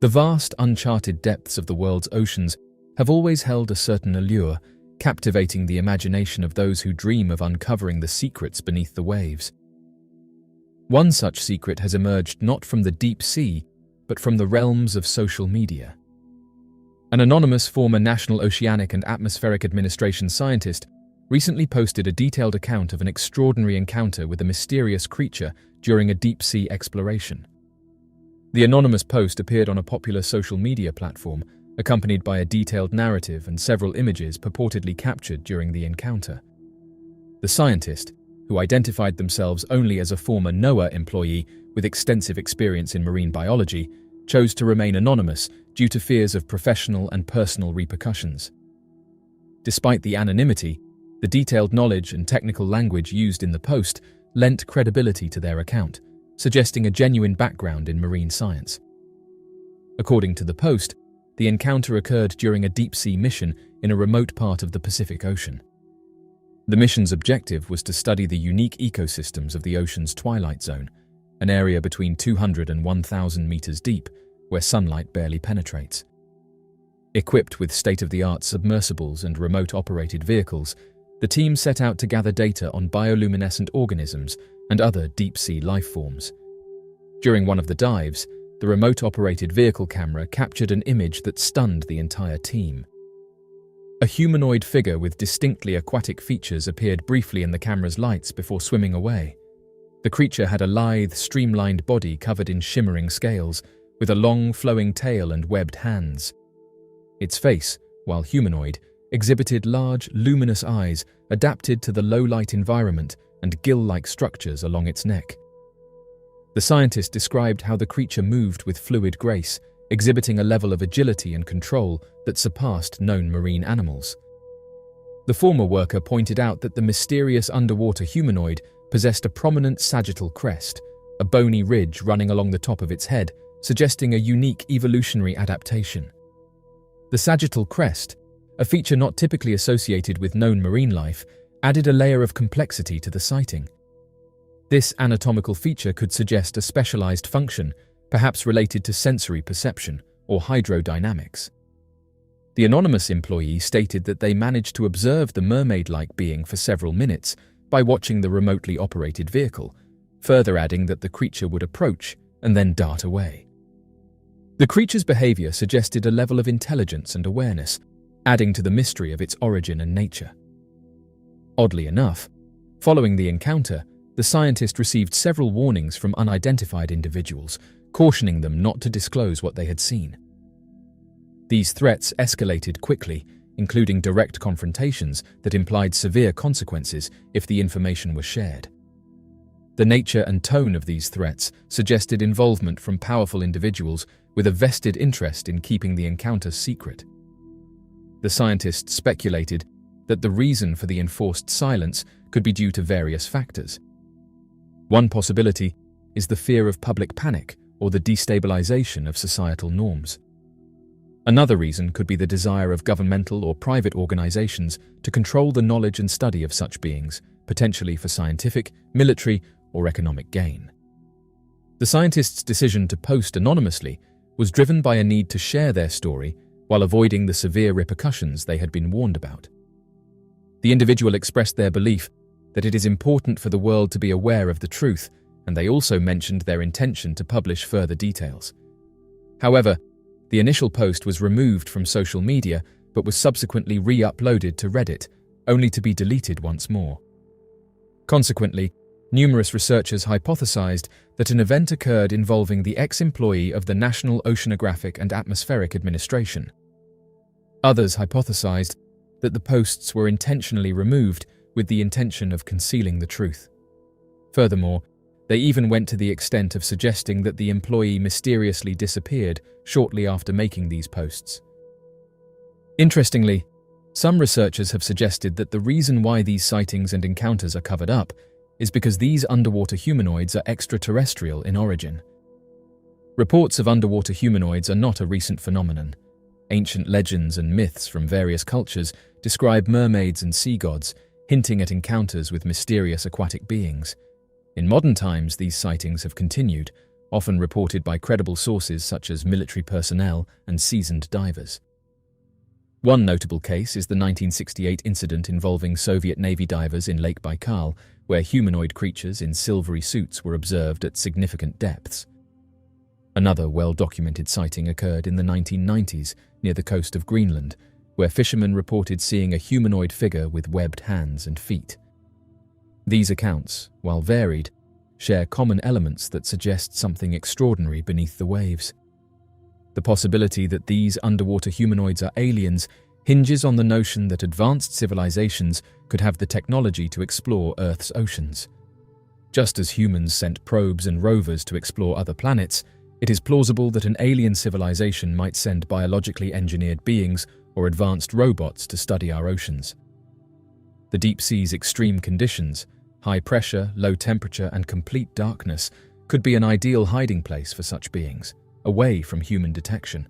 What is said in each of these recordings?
The vast, uncharted depths of the world's oceans have always held a certain allure, captivating the imagination of those who dream of uncovering the secrets beneath the waves. One such secret has emerged not from the deep sea, but from the realms of social media. An anonymous former National Oceanic and Atmospheric Administration scientist recently posted a detailed account of an extraordinary encounter with a mysterious creature during a deep-sea exploration. The anonymous post appeared on a popular social media platform, accompanied by a detailed narrative and several images purportedly captured during the encounter. The scientist, who identified themselves only as a former NOAA employee with extensive experience in marine biology, chose to remain anonymous due to fears of professional and personal repercussions. Despite the anonymity, the detailed knowledge and technical language used in the post lent credibility to their account, suggesting a genuine background in marine science. According to the post, the encounter occurred during a deep-sea mission in a remote part of the Pacific Ocean. The mission's objective was to study the unique ecosystems of the ocean's twilight zone, an area between 200 and 1,000 meters deep, where sunlight barely penetrates. Equipped with state-of-the-art submersibles and remote-operated vehicles, the team set out to gather data on bioluminescent organisms and other deep-sea life forms. During one of the dives, the remote-operated vehicle camera captured an image that stunned the entire team. A humanoid figure with distinctly aquatic features appeared briefly in the camera's lights before swimming away. The creature had a lithe, streamlined body covered in shimmering scales, with a long, flowing tail and webbed hands. Its face, while humanoid, exhibited large, luminous eyes adapted to the low-light environment and gill-like structures along its neck. The scientist described how the creature moved with fluid grace, exhibiting a level of agility and control that surpassed known marine animals. The former worker pointed out that the mysterious underwater humanoid possessed a prominent sagittal crest, a bony ridge running along the top of its head, suggesting a unique evolutionary adaptation. The sagittal crest, a feature not typically associated with known marine life, added a layer of complexity to the sighting. This anatomical feature could suggest a specialized function, perhaps related to sensory perception or hydrodynamics. The anonymous employee stated that they managed to observe the mermaid-like being for several minutes by watching the remotely operated vehicle, further adding that the creature would approach and then dart away. The creature's behavior suggested a level of intelligence and awareness, adding to the mystery of its origin and nature. Oddly enough, following the encounter, the scientist received several warnings from unidentified individuals, cautioning them not to disclose what they had seen. These threats escalated quickly, including direct confrontations that implied severe consequences if the information was shared. The nature and tone of these threats suggested involvement from powerful individuals with a vested interest in keeping the encounter secret. The scientists speculated that the reason for the enforced silence could be due to various factors. One possibility is the fear of public panic or the destabilization of societal norms. Another reason could be the desire of governmental or private organizations to control the knowledge and study of such beings, potentially for scientific, military, or economic gain. The scientists' decision to post anonymously was driven by a need to share their story while avoiding the severe repercussions they had been warned about. The individual expressed their belief that it is important for the world to be aware of the truth, and they also mentioned their intention to publish further details. However, the initial post was removed from social media but was subsequently re-uploaded to Reddit, only to be deleted once more. Consequently, numerous researchers hypothesized that an event occurred involving the ex-employee of the National Oceanographic and Atmospheric Administration. Others hypothesized that the posts were intentionally removed with the intention of concealing the truth. Furthermore, they even went to the extent of suggesting that the employee mysteriously disappeared shortly after making these posts. Interestingly, some researchers have suggested that the reason why these sightings and encounters are covered up is because these underwater humanoids are extraterrestrial in origin. Reports of underwater humanoids are not a recent phenomenon. Ancient legends and myths from various cultures describe mermaids and sea gods, hinting at encounters with mysterious aquatic beings. In modern times, these sightings have continued, often reported by credible sources such as military personnel and seasoned divers. One notable case is the 1968 incident involving Soviet Navy divers in Lake Baikal, where humanoid creatures in silvery suits were observed at significant depths. Another well-documented sighting occurred in the 1990s near the coast of Greenland, where fishermen reported seeing a humanoid figure with webbed hands and feet. These accounts, while varied, share common elements that suggest something extraordinary beneath the waves. The possibility that these underwater humanoids are aliens hinges on the notion that advanced civilizations could have the technology to explore Earth's oceans. Just as humans sent probes and rovers to explore other planets, it is plausible that an alien civilization might send biologically engineered beings or advanced robots to study our oceans. The deep sea's extreme conditions, high pressure, low temperature, and complete darkness, could be an ideal hiding place for such beings, away from human detection.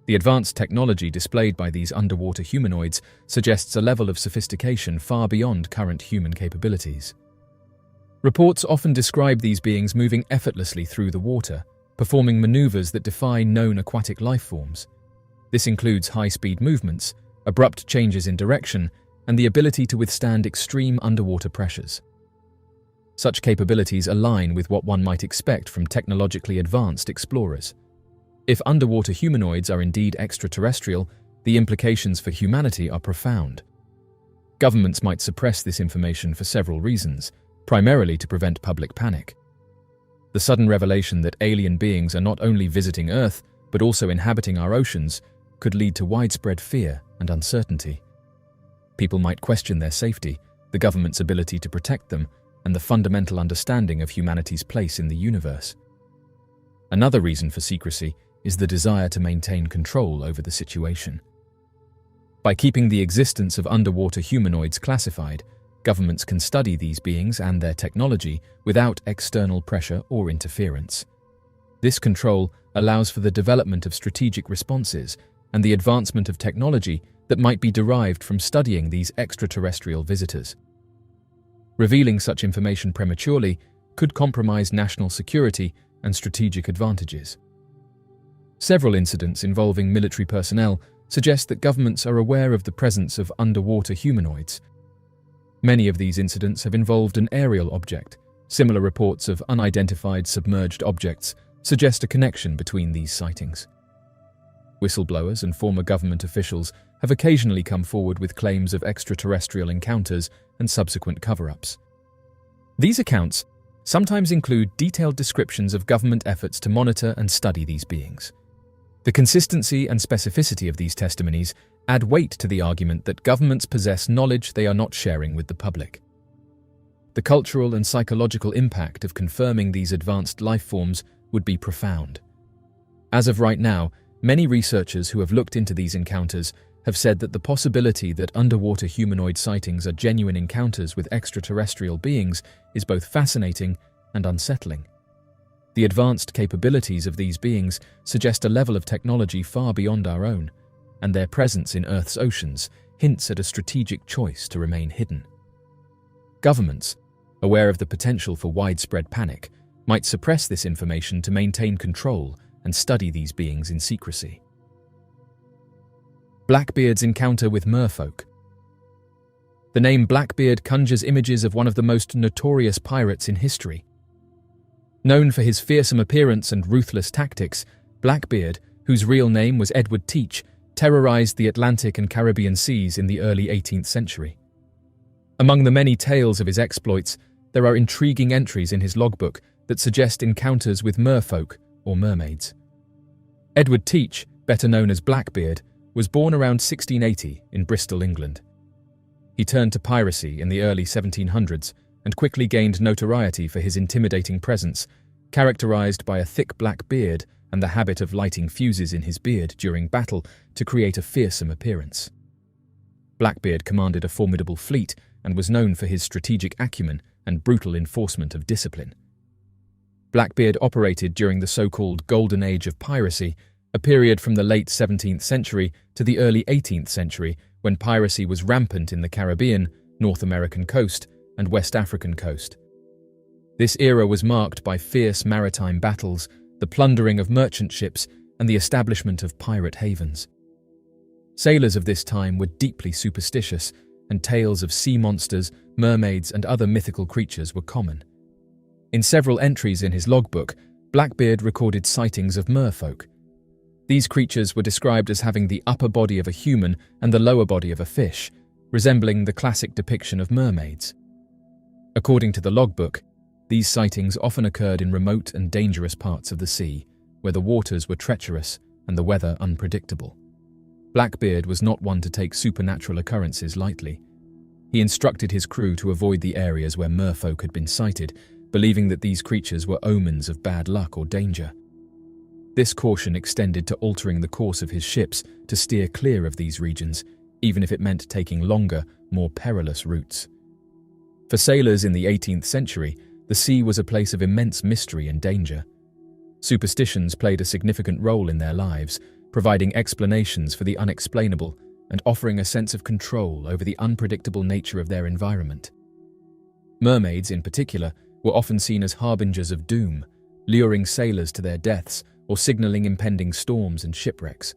The advanced technology displayed by these underwater humanoids suggests a level of sophistication far beyond current human capabilities. Reports often describe these beings moving effortlessly through the water, performing maneuvers that defy known aquatic life forms. This includes high-speed movements, abrupt changes in direction, and the ability to withstand extreme underwater pressures. Such capabilities align with what one might expect from technologically advanced explorers. If underwater humanoids are indeed extraterrestrial, the implications for humanity are profound. Governments might suppress this information for several reasons, primarily to prevent public panic. The sudden revelation that alien beings are not only visiting Earth, but also inhabiting our oceans, could lead to widespread fear and uncertainty. People might question their safety, the government's ability to protect them, and the fundamental understanding of humanity's place in the universe. Another reason for secrecy is the desire to maintain control over the situation. By keeping the existence of underwater humanoids classified, governments can study these beings and their technology without external pressure or interference. This control allows for the development of strategic responses and the advancement of technology that might be derived from studying these extraterrestrial visitors. Revealing such information prematurely could compromise national security and strategic advantages. Several incidents involving military personnel suggest that governments are aware of the presence of underwater humanoids. Many of these incidents have involved an aerial object. Similar reports of unidentified submerged objects suggest a connection between these sightings. Whistleblowers and former government officials have occasionally come forward with claims of extraterrestrial encounters and subsequent cover-ups. These accounts sometimes include detailed descriptions of government efforts to monitor and study these beings. The consistency and specificity of these testimonies add weight to the argument that governments possess knowledge they are not sharing with the public. The cultural and psychological impact of confirming these advanced life forms would be profound. As of right now, many researchers who have looked into these encounters have said that the possibility that underwater humanoid sightings are genuine encounters with extraterrestrial beings is both fascinating and unsettling. The advanced capabilities of these beings suggest a level of technology far beyond our own, and their presence in Earth's oceans hints at a strategic choice to remain hidden. Governments, aware of the potential for widespread panic, might suppress this information to maintain control and study these beings in secrecy. Blackbeard's encounter with merfolk. The name Blackbeard conjures images of one of the most notorious pirates in history. Known for his fearsome appearance and ruthless tactics, Blackbeard, whose real name was Edward Teach, terrorized the Atlantic and Caribbean seas in the early 18th century. Among the many tales of his exploits, there are intriguing entries in his logbook that suggest encounters with merfolk, or mermaids. Edward Teach, better known as Blackbeard, was born around 1680 in Bristol, England. He turned to piracy in the early 1700s and quickly gained notoriety for his intimidating presence, characterized by a thick black beard and the habit of lighting fuses in his beard during battle to create a fearsome appearance. Blackbeard commanded a formidable fleet and was known for his strategic acumen and brutal enforcement of discipline. Blackbeard operated during the so-called Golden Age of piracy, a period from the late 17th century to the early 18th century when piracy was rampant in the Caribbean, North American coast, and West African coast. This era was marked by fierce maritime battles, the plundering of merchant ships, and the establishment of pirate havens. Sailors of this time were deeply superstitious, and tales of sea monsters, mermaids, and other mythical creatures were common. In several entries in his logbook, Blackbeard recorded sightings of merfolk. These creatures were described as having the upper body of a human and the lower body of a fish, resembling the classic depiction of mermaids. According to the logbook, these sightings often occurred in remote and dangerous parts of the sea, where the waters were treacherous and the weather unpredictable. Blackbeard was not one to take supernatural occurrences lightly. He instructed his crew to avoid the areas where merfolk had been sighted, believing that these creatures were omens of bad luck or danger. This caution extended to altering the course of his ships to steer clear of these regions, even if it meant taking longer, more perilous routes. For sailors in the 18th century, the sea was a place of immense mystery and danger. Superstitions played a significant role in their lives, providing explanations for the unexplainable and offering a sense of control over the unpredictable nature of their environment. Mermaids, in particular, were often seen as harbingers of doom, luring sailors to their deaths or signaling impending storms and shipwrecks.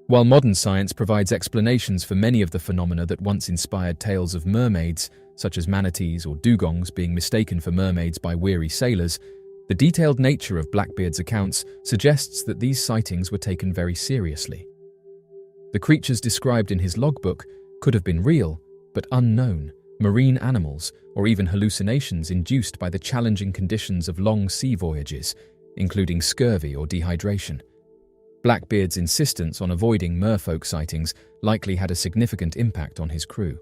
While modern science provides explanations for many of the phenomena that once inspired tales of mermaids, such as manatees or dugongs being mistaken for mermaids by weary sailors, the detailed nature of Blackbeard's accounts suggests that these sightings were taken very seriously. The creatures described in his logbook could have been real, but unknown, marine animals, or even hallucinations induced by the challenging conditions of long sea voyages, including scurvy or dehydration. Blackbeard's insistence on avoiding merfolk sightings likely had a significant impact on his crew.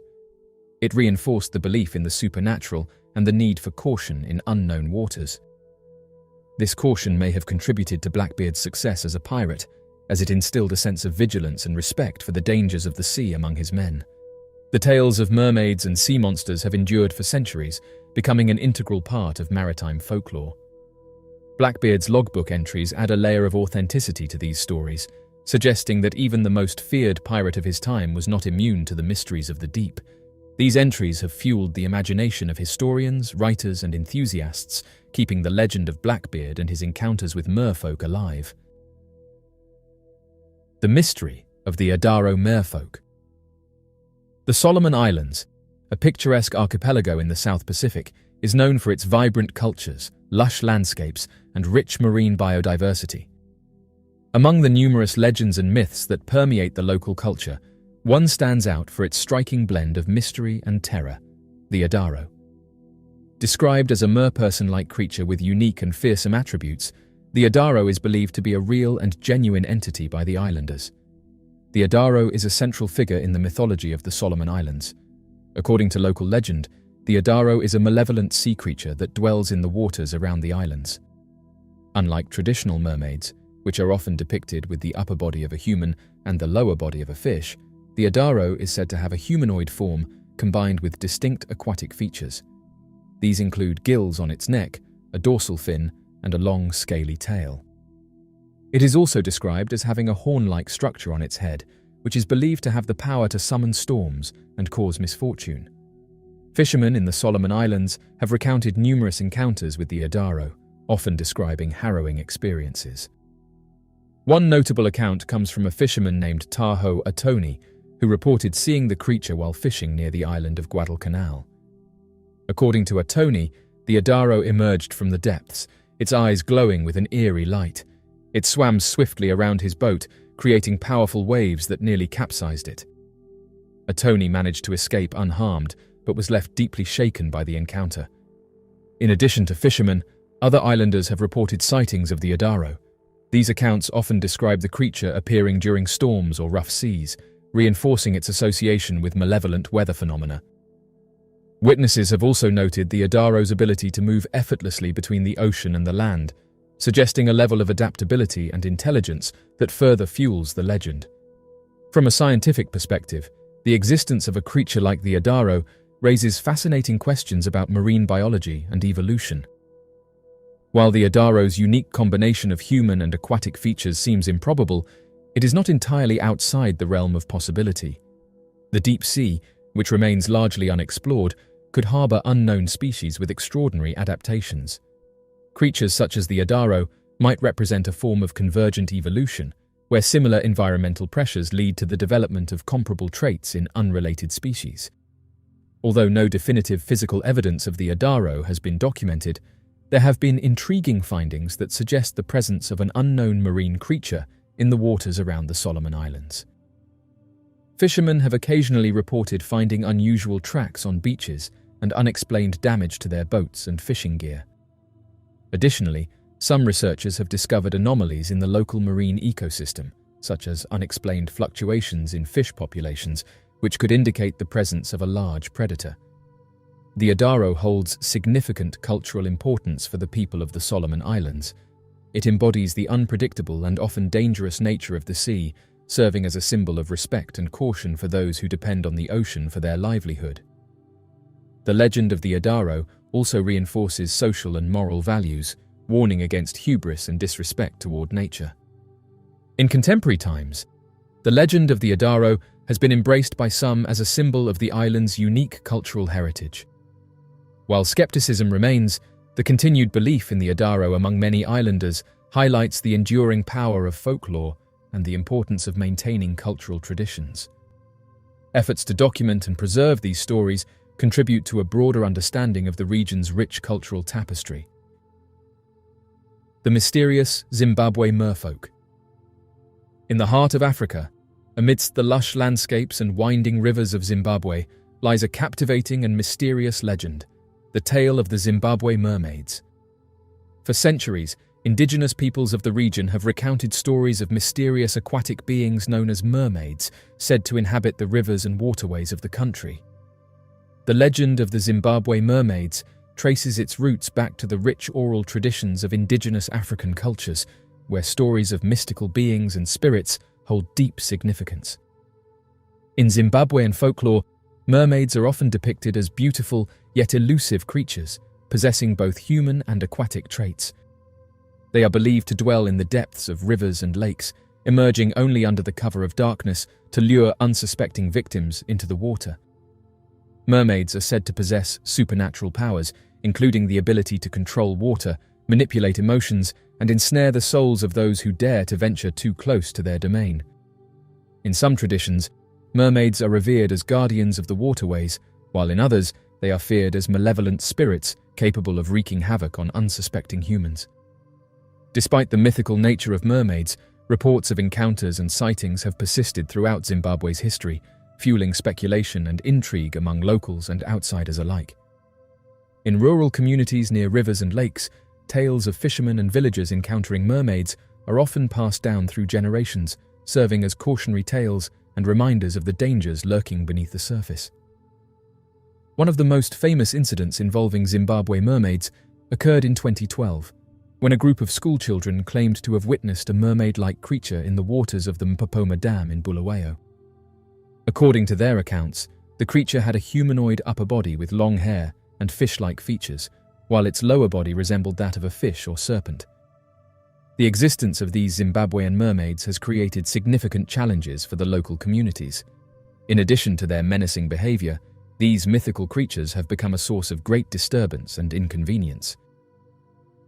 It reinforced the belief in the supernatural and the need for caution in unknown waters. This caution may have contributed to Blackbeard's success as a pirate, as it instilled a sense of vigilance and respect for the dangers of the sea among his men. The tales of mermaids and sea monsters have endured for centuries, becoming an integral part of maritime folklore. Blackbeard's logbook entries add a layer of authenticity to these stories, suggesting that even the most feared pirate of his time was not immune to the mysteries of the deep. These entries have fueled the imagination of historians, writers, and enthusiasts, keeping the legend of Blackbeard and his encounters with merfolk alive. The mystery of the Adaro merfolk. The Solomon Islands, a picturesque archipelago in the South Pacific, is known for its vibrant cultures, lush landscapes, and rich marine biodiversity. Among the numerous legends and myths that permeate the local culture, one stands out for its striking blend of mystery and terror, the Adaro. Described as a merperson-like creature with unique and fearsome attributes, the Adaro is believed to be a real and genuine entity by the islanders. The Adaro is a central figure in the mythology of the Solomon Islands. According to local legend, the Adaro is a malevolent sea creature that dwells in the waters around the islands. Unlike traditional mermaids, which are often depicted with the upper body of a human and the lower body of a fish, the Adaro is said to have a humanoid form combined with distinct aquatic features. These include gills on its neck, a dorsal fin, and a long, scaly tail. It is also described as having a horn-like structure on its head, which is believed to have the power to summon storms and cause misfortune. Fishermen in the Solomon Islands have recounted numerous encounters with the Adaro, often describing harrowing experiences. One notable account comes from a fisherman named Taho Atoni, who reported seeing the creature while fishing near the island of Guadalcanal. According to Atoni, the Adaro emerged from the depths, its eyes glowing with an eerie light. It swam swiftly around his boat, creating powerful waves that nearly capsized it. Atoni managed to escape unharmed, but was left deeply shaken by the encounter. In addition to fishermen, other islanders have reported sightings of the Adaro. These accounts often describe the creature appearing during storms or rough seas, reinforcing its association with malevolent weather phenomena. Witnesses have also noted the Adaro's ability to move effortlessly between the ocean and the land, suggesting a level of adaptability and intelligence that further fuels the legend. From a scientific perspective, the existence of a creature like the Adaro raises fascinating questions about marine biology and evolution. While the Adaro's unique combination of human and aquatic features seems improbable, it is not entirely outside the realm of possibility. The deep sea, which remains largely unexplored, could harbor unknown species with extraordinary adaptations. Creatures such as the Adaro might represent a form of convergent evolution, where similar environmental pressures lead to the development of comparable traits in unrelated species. Although no definitive physical evidence of the Adaro has been documented, there have been intriguing findings that suggest the presence of an unknown marine creature in the waters around the Solomon Islands. Fishermen have occasionally reported finding unusual tracks on beaches and unexplained damage to their boats and fishing gear. Additionally, some researchers have discovered anomalies in the local marine ecosystem, such as unexplained fluctuations in fish populations, which could indicate the presence of a large predator. The Adaro holds significant cultural importance for the people of the Solomon Islands. It embodies the unpredictable and often dangerous nature of the sea, serving as a symbol of respect and caution for those who depend on the ocean for their livelihood. The legend of the Adaro also reinforces social and moral values, warning against hubris and disrespect toward nature. In contemporary times, the legend of the Adaro has been embraced by some as a symbol of the island's unique cultural heritage. While skepticism remains, the continued belief in the Adaro among many islanders highlights the enduring power of folklore and the importance of maintaining cultural traditions. Efforts to document and preserve these stories contribute to a broader understanding of the region's rich cultural tapestry. The mysterious Zimbabwe merfolk. In the heart of Africa, amidst the lush landscapes and winding rivers of Zimbabwe, lies a captivating and mysterious legend, the tale of the Zimbabwe mermaids. For centuries, indigenous peoples of the region have recounted stories of mysterious aquatic beings known as mermaids, said to inhabit the rivers and waterways of the country. The legend of the Zimbabwe mermaids traces its roots back to the rich oral traditions of indigenous African cultures, where stories of mystical beings and spirits hold deep significance. In Zimbabwean folklore, mermaids are often depicted as beautiful yet elusive creatures, possessing both human and aquatic traits. They are believed to dwell in the depths of rivers and lakes, emerging only under the cover of darkness to lure unsuspecting victims into the water. Mermaids are said to possess supernatural powers, including the ability to control water, manipulate emotions, and ensnare the souls of those who dare to venture too close to their domain. In some traditions, mermaids are revered as guardians of the waterways, while in others, they are feared as malevolent spirits capable of wreaking havoc on unsuspecting humans. Despite the mythical nature of mermaids, reports of encounters and sightings have persisted throughout Zimbabwe's history, fueling speculation and intrigue among locals and outsiders alike. In rural communities near rivers and lakes, tales of fishermen and villagers encountering mermaids are often passed down through generations, serving as cautionary tales and reminders of the dangers lurking beneath the surface. One of the most famous incidents involving Zimbabwe mermaids occurred in 2012, when a group of schoolchildren claimed to have witnessed a mermaid-like creature in the waters of the Mpopoma Dam in Bulawayo. According to their accounts, the creature had a humanoid upper body with long hair and fish-like features, while its lower body resembled that of a fish or serpent. The existence of these Zimbabwean mermaids has created significant challenges for the local communities. In addition to their menacing behavior, these mythical creatures have become a source of great disturbance and inconvenience.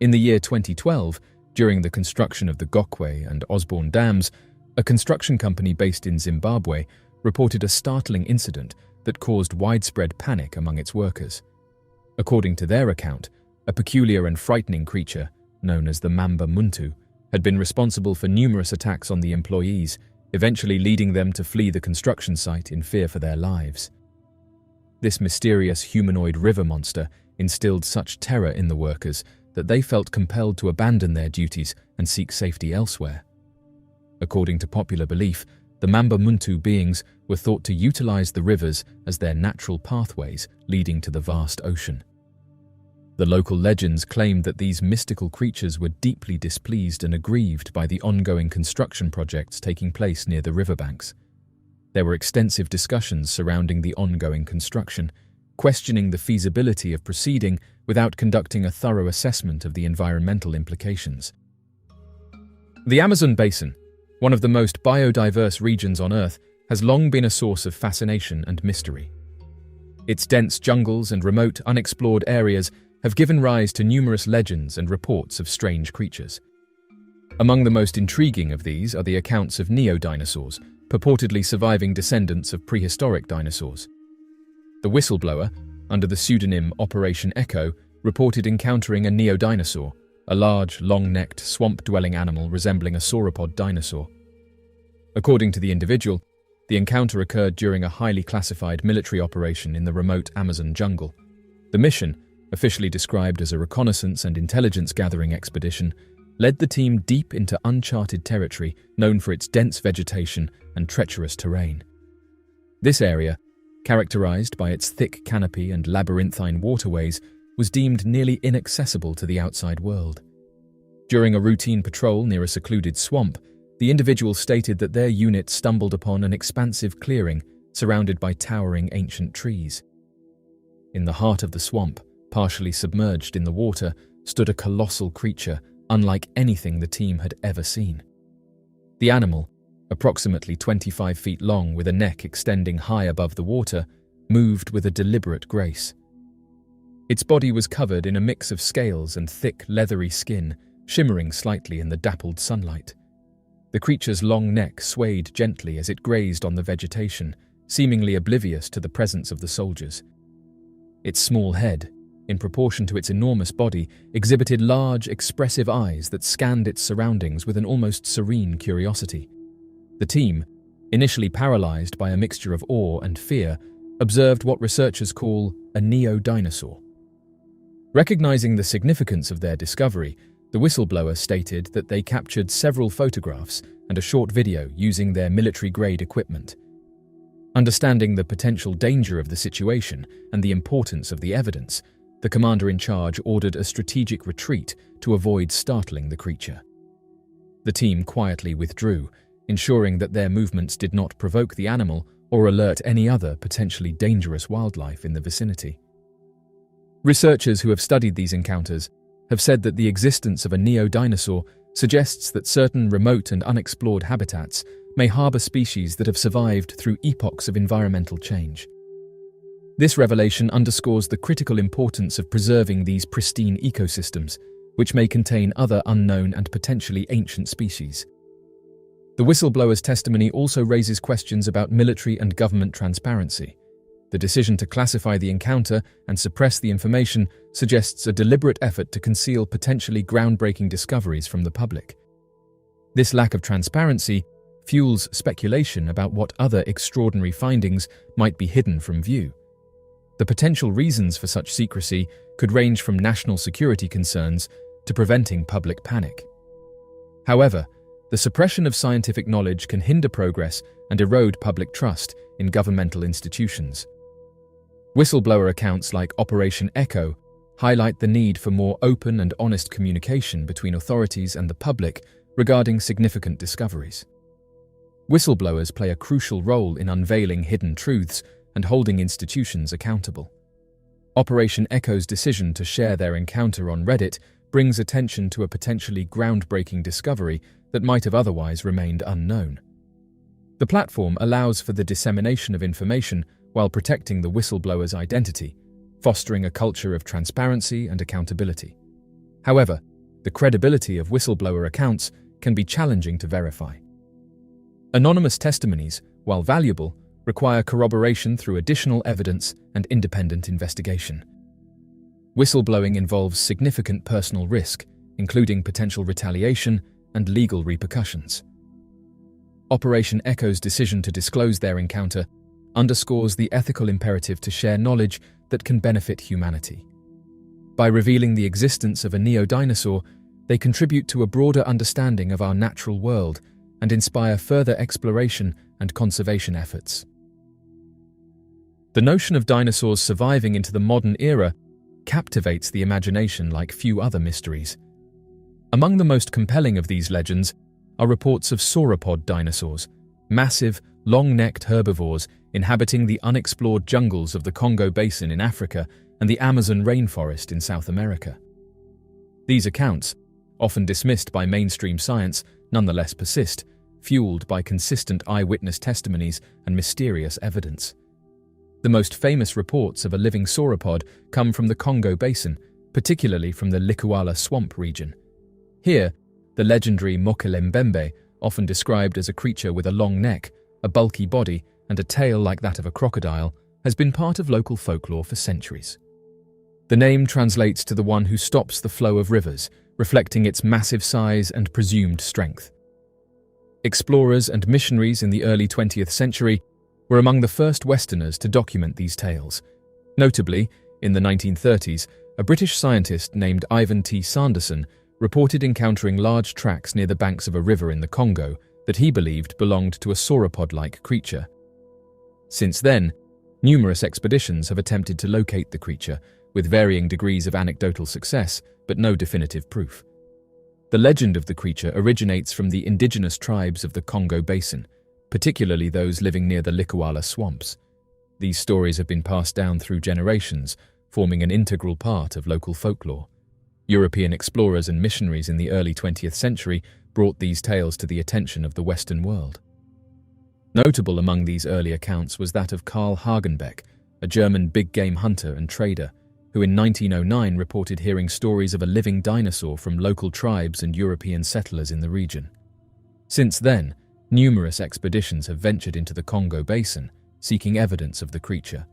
In the year 2012, during the construction of the Gokwe and Osborne dams, a construction company based in Zimbabwe reported a startling incident that caused widespread panic among its workers. According to their account, a peculiar and frightening creature, known as the Mamba Muntu, had been responsible for numerous attacks on the employees, eventually leading them to flee the construction site in fear for their lives. This mysterious humanoid river monster instilled such terror in the workers that they felt compelled to abandon their duties and seek safety elsewhere. According to popular belief, the Mamba Muntu beings were thought to utilize the rivers as their natural pathways leading to the vast ocean. The local legends claimed that these mystical creatures were deeply displeased and aggrieved by the ongoing construction projects taking place near the riverbanks. There were extensive discussions surrounding the ongoing construction, questioning the feasibility of proceeding without conducting a thorough assessment of the environmental implications. The Amazon Basin, one of the most biodiverse regions on Earth, has long been a source of fascination and mystery. Its dense jungles and remote, unexplored areas have given rise to numerous legends and reports of strange creatures. Among the most intriguing of these are the accounts of neo-dinosaurs, purportedly surviving descendants of prehistoric dinosaurs. The whistleblower, under the pseudonym Operation Echo, reported encountering a neo-dinosaur, a large, long-necked, swamp-dwelling animal resembling a sauropod dinosaur. According to the individual, the encounter occurred during a highly classified military operation in the remote Amazon jungle. The mission, officially described as a reconnaissance and intelligence-gathering expedition, led the team deep into uncharted territory known for its dense vegetation and treacherous terrain. This area, characterized by its thick canopy and labyrinthine waterways, was deemed nearly inaccessible to the outside world. During a routine patrol near a secluded swamp, the individual stated that their unit stumbled upon an expansive clearing surrounded by towering ancient trees. In the heart of the swamp, partially submerged in the water, stood a colossal creature unlike anything the team had ever seen. The animal, approximately 25 feet long with a neck extending high above the water, moved with a deliberate grace. Its body was covered in a mix of scales and thick, leathery skin, shimmering slightly in the dappled sunlight. The creature's long neck swayed gently as it grazed on the vegetation, seemingly oblivious to the presence of the soldiers. Its small head, in proportion to its enormous body, exhibited large, expressive eyes that scanned its surroundings with an almost serene curiosity. The team, initially paralyzed by a mixture of awe and fear, observed what researchers call a neo-dinosaur. Recognizing the significance of their discovery, the whistleblower stated that they captured several photographs and a short video using their military-grade equipment. Understanding the potential danger of the situation and the importance of the evidence, the commander-in-charge ordered a strategic retreat to avoid startling the creature. The team quietly withdrew, ensuring that their movements did not provoke the animal or alert any other potentially dangerous wildlife in the vicinity. Researchers who have studied these encounters have said that the existence of a neo-dinosaur suggests that certain remote and unexplored habitats may harbor species that have survived through epochs of environmental change. This revelation underscores the critical importance of preserving these pristine ecosystems, which may contain other unknown and potentially ancient species. The whistleblower's testimony also raises questions about military and government transparency. The decision to classify the encounter and suppress the information suggests a deliberate effort to conceal potentially groundbreaking discoveries from the public. This lack of transparency fuels speculation about what other extraordinary findings might be hidden from view. The potential reasons for such secrecy could range from national security concerns to preventing public panic. However, the suppression of scientific knowledge can hinder progress and erode public trust in governmental institutions. Whistleblower accounts like Operation Echo highlight the need for more open and honest communication between authorities and the public regarding significant discoveries. Whistleblowers play a crucial role in unveiling hidden truths and holding institutions accountable. Operation Echo's decision to share their encounter on Reddit brings attention to a potentially groundbreaking discovery that might have otherwise remained unknown. The platform allows for the dissemination of information while protecting the whistleblower's identity, fostering a culture of transparency and accountability. However, the credibility of whistleblower accounts can be challenging to verify. Anonymous testimonies, while valuable, require corroboration through additional evidence and independent investigation. Whistleblowing involves significant personal risk, including potential retaliation and legal repercussions. Operation Echo's decision to disclose their encounter underscores the ethical imperative to share knowledge that can benefit humanity. By revealing the existence of a neo-dinosaur, they contribute to a broader understanding of our natural world and inspire further exploration and conservation efforts. The notion of dinosaurs surviving into the modern era captivates the imagination like few other mysteries. Among the most compelling of these legends are reports of sauropod dinosaurs, massive, long-necked herbivores inhabiting the unexplored jungles of the Congo Basin in Africa and the Amazon rainforest in South America. These accounts, often dismissed by mainstream science, nonetheless persist, fueled by consistent eyewitness testimonies and mysterious evidence. The most famous reports of a living sauropod come from the Congo Basin, particularly from the Likuala swamp region. Here, the legendary Mokelembembe, often described as a creature with a long neck, a bulky body, and a tail like that of a crocodile, has been part of local folklore for centuries. The name translates to the one who stops the flow of rivers, reflecting its massive size and presumed strength. Explorers and missionaries in the early 20th century were among the first Westerners to document these tales. Notably, in the 1930s, a British scientist named Ivan T. Sanderson reported encountering large tracks near the banks of a river in the Congo that he believed belonged to a sauropod-like creature. Since then, numerous expeditions have attempted to locate the creature, with varying degrees of anecdotal success, but no definitive proof. The legend of the creature originates from the indigenous tribes of the Congo Basin, particularly those living near the Likuala swamps. These stories have been passed down through generations, forming an integral part of local folklore. European explorers and missionaries in the early 20th century brought these tales to the attention of the Western world. Notable among these early accounts was that of Karl Hagenbeck, a German big-game hunter and trader, who in 1909 reported hearing stories of a living dinosaur from local tribes and European settlers in the region. Since then, numerous expeditions have ventured into the Congo Basin, seeking evidence of the creature.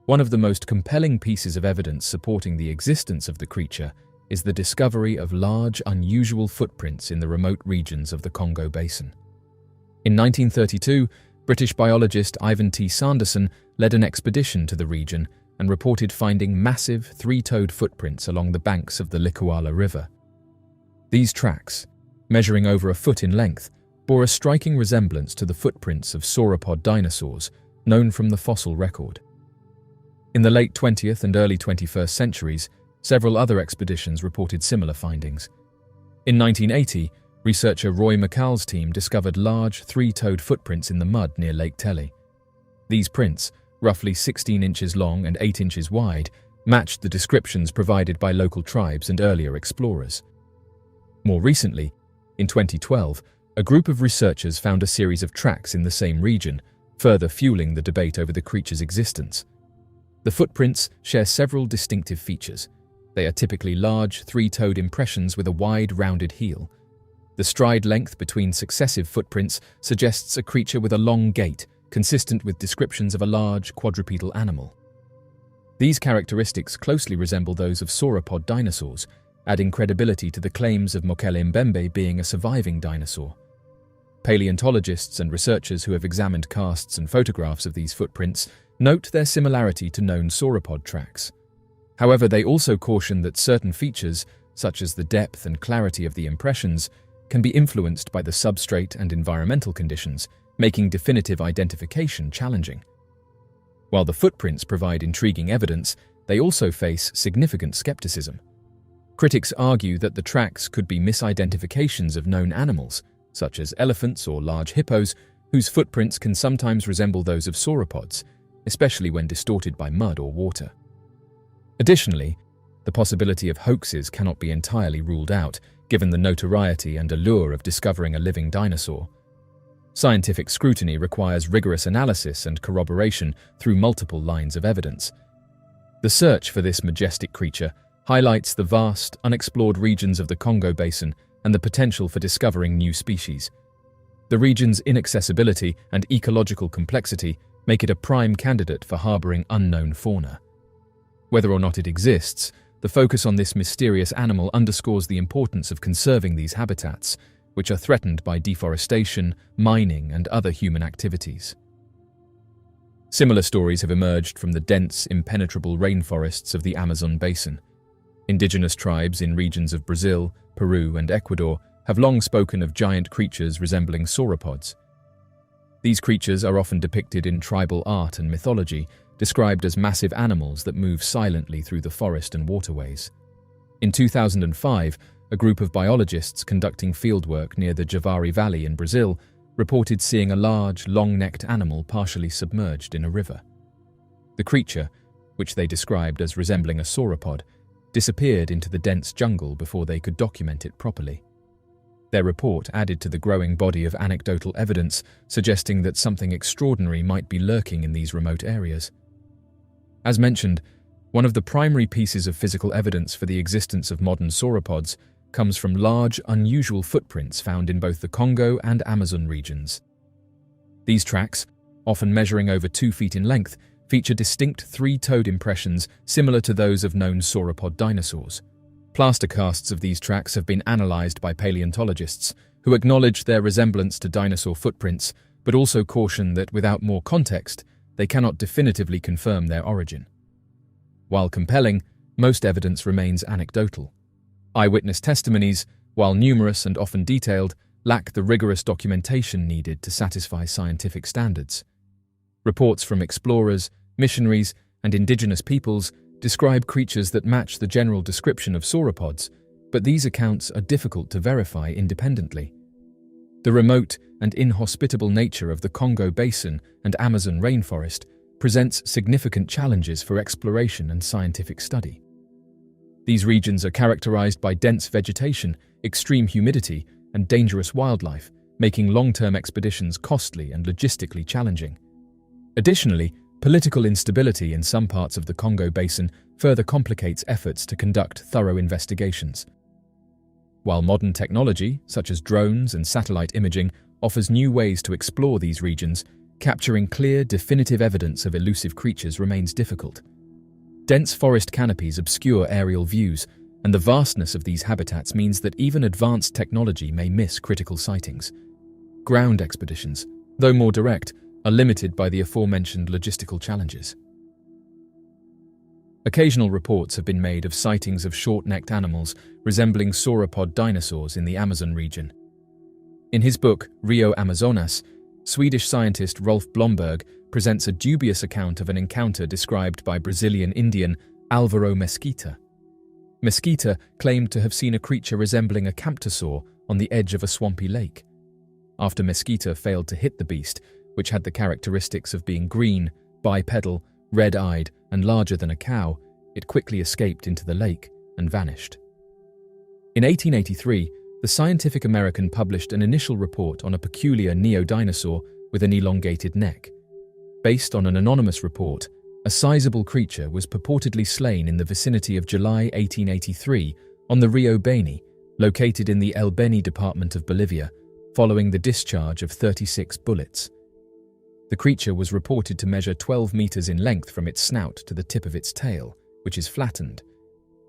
One of the most compelling pieces of evidence supporting the existence of the creature is the discovery of large, unusual footprints in the remote regions of the Congo Basin. In 1932, British biologist Ivan T. Sanderson led an expedition to the region and reported finding massive, three-toed footprints along the banks of the Likuala River. These tracks, measuring over a foot in length, bore a striking resemblance to the footprints of sauropod dinosaurs known from the fossil record. In the late 20th and early 21st centuries, several other expeditions reported similar findings. In 1980, researcher Roy McCall's team discovered large, three-toed footprints in the mud near Lake Telly. These prints, roughly 16 inches long and 8 inches wide, matched the descriptions provided by local tribes and earlier explorers. More recently, in 2012, a group of researchers found a series of tracks in the same region, further fueling the debate over the creature's existence. The footprints share several distinctive features. They are typically large, three-toed impressions with a wide, rounded heel. The stride length between successive footprints suggests a creature with a long gait, consistent with descriptions of a large, quadrupedal animal. These characteristics closely resemble those of sauropod dinosaurs, adding credibility to the claims of Mokelembembe being a surviving dinosaur. Paleontologists and researchers who have examined casts and photographs of these footprints note their similarity to known sauropod tracks. However, they also caution that certain features, such as the depth and clarity of the impressions, can be influenced by the substrate and environmental conditions, making definitive identification challenging. While the footprints provide intriguing evidence, they also face significant skepticism. Critics argue that the tracks could be misidentifications of known animals, such as elephants or large hippos, whose footprints can sometimes resemble those of sauropods, especially when distorted by mud or water. Additionally, the possibility of hoaxes cannot be entirely ruled out, given the notoriety and allure of discovering a living dinosaur. Scientific scrutiny requires rigorous analysis and corroboration through multiple lines of evidence. The search for this majestic creature highlights the vast, unexplored regions of the Congo Basin and the potential for discovering new species. The region's inaccessibility and ecological complexity make it a prime candidate for harboring unknown fauna. Whether or not it exists, the focus on this mysterious animal underscores the importance of conserving these habitats, which are threatened by deforestation, mining, and other human activities. Similar stories have emerged from the dense, impenetrable rainforests of the Amazon basin. Indigenous tribes in regions of Brazil, Peru, and Ecuador have long spoken of giant creatures resembling sauropods. These creatures are often depicted in tribal art and mythology, described as massive animals that move silently through the forest and waterways. In 2005, a group of biologists conducting fieldwork near the Javari Valley in Brazil reported seeing a large, long-necked animal partially submerged in a river. The creature, which they described as resembling a sauropod, disappeared into the dense jungle before they could document it properly. Their report added to the growing body of anecdotal evidence suggesting that something extraordinary might be lurking in these remote areas. As mentioned, one of the primary pieces of physical evidence for the existence of modern sauropods comes from large, unusual footprints found in both the Congo and Amazon regions. These tracks, often measuring over 2 feet in length, feature distinct three-toed impressions similar to those of known sauropod dinosaurs. Plaster casts of these tracks have been analyzed by paleontologists, who acknowledge their resemblance to dinosaur footprints, but also caution that without more context, they cannot definitively confirm their origin. While compelling, most evidence remains anecdotal. Eyewitness testimonies, while numerous and often detailed, lack the rigorous documentation needed to satisfy scientific standards. Reports from explorers, missionaries, and indigenous peoples describe creatures that match the general description of sauropods, but these accounts are difficult to verify independently. The remote and inhospitable nature of the Congo Basin and Amazon rainforest presents significant challenges for exploration and scientific study. These regions are characterized by dense vegetation, extreme humidity, and dangerous wildlife, making long-term expeditions costly and logistically challenging. Additionally, political instability in some parts of the Congo Basin further complicates efforts to conduct thorough investigations. While modern technology, such as drones and satellite imaging, offers new ways to explore these regions, capturing clear, definitive evidence of elusive creatures remains difficult. Dense forest canopies obscure aerial views, and the vastness of these habitats means that even advanced technology may miss critical sightings. Ground expeditions, though more direct, are limited by the aforementioned logistical challenges. Occasional reports have been made of sightings of short-necked animals resembling sauropod dinosaurs in the Amazon region. In his book, Rio Amazonas, Swedish scientist Rolf Blomberg presents a dubious account of an encounter described by Brazilian Indian Alvaro Mesquita. Mesquita claimed to have seen a creature resembling a camptosaur on the edge of a swampy lake. After Mesquita failed to hit the beast, which had the characteristics of being green, bipedal, red-eyed, and larger than a cow, it quickly escaped into the lake and vanished. In 1883, the Scientific American published an initial report on a peculiar neodinosaur with an elongated neck. Based on an anonymous report, a sizable creature was purportedly slain in the vicinity of July 1883 on the Rio Beni, located in the El Beni department of Bolivia, following the discharge of 36 bullets. The creature was reported to measure 12 meters in length from its snout to the tip of its tail, which is flattened.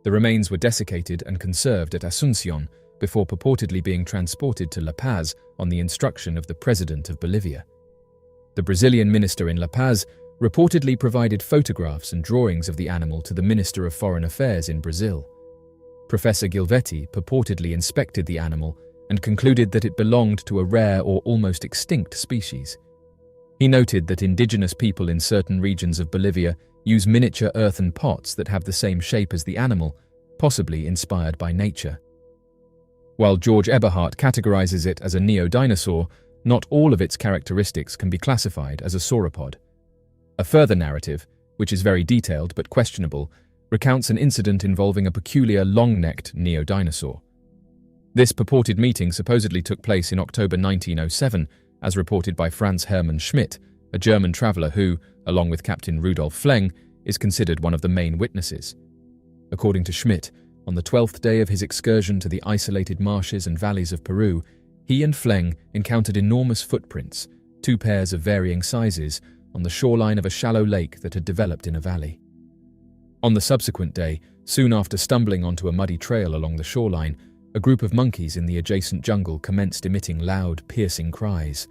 The remains were desiccated and conserved at Asunción before purportedly being transported to La Paz on the instruction of the president of Bolivia. The Brazilian minister in La Paz reportedly provided photographs and drawings of the animal to the Minister of Foreign Affairs in Brazil. Professor Gilvetti purportedly inspected the animal and concluded that it belonged to a rare or almost extinct species. He noted that indigenous people in certain regions of Bolivia use miniature earthen pots that have the same shape as the animal, possibly inspired by nature. While George Eberhardt categorizes it as a neodinosaur, not all of its characteristics can be classified as a sauropod. A further narrative, which is very detailed but questionable, recounts an incident involving a peculiar long-necked neodinosaur. This purported meeting supposedly took place in October 1907, as reported by Franz Hermann Schmidt, a German traveller who, along with Captain Rudolf Fleng, is considered one of the main witnesses. According to Schmidt, on the 12th day of his excursion to the isolated marshes and valleys of Peru, he and Fleng encountered enormous footprints, 2 pairs of varying sizes, on the shoreline of a shallow lake that had developed in a valley. On the subsequent day, soon after stumbling onto a muddy trail along the shoreline, a group of monkeys in the adjacent jungle commenced emitting loud, piercing cries.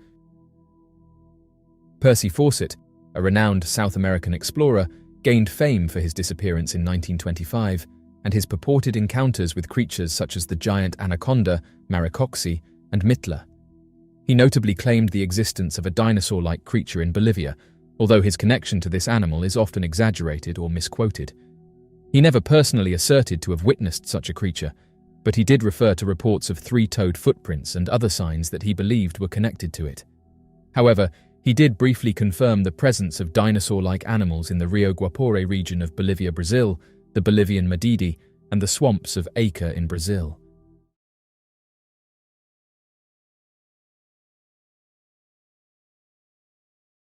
Percy Fawcett, a renowned South American explorer, gained fame for his disappearance in 1925 and his purported encounters with creatures such as the giant anaconda, Maricoxi, and Mitla. He notably claimed the existence of a dinosaur-like creature in Bolivia, although his connection to this animal is often exaggerated or misquoted. He never personally asserted to have witnessed such a creature, but he did refer to reports of 3-toed footprints and other signs that he believed were connected to it. However, he did briefly confirm the presence of dinosaur-like animals in the Rio Guapore region of Bolivia, Brazil, the Bolivian Madidi, and the swamps of Acre in Brazil.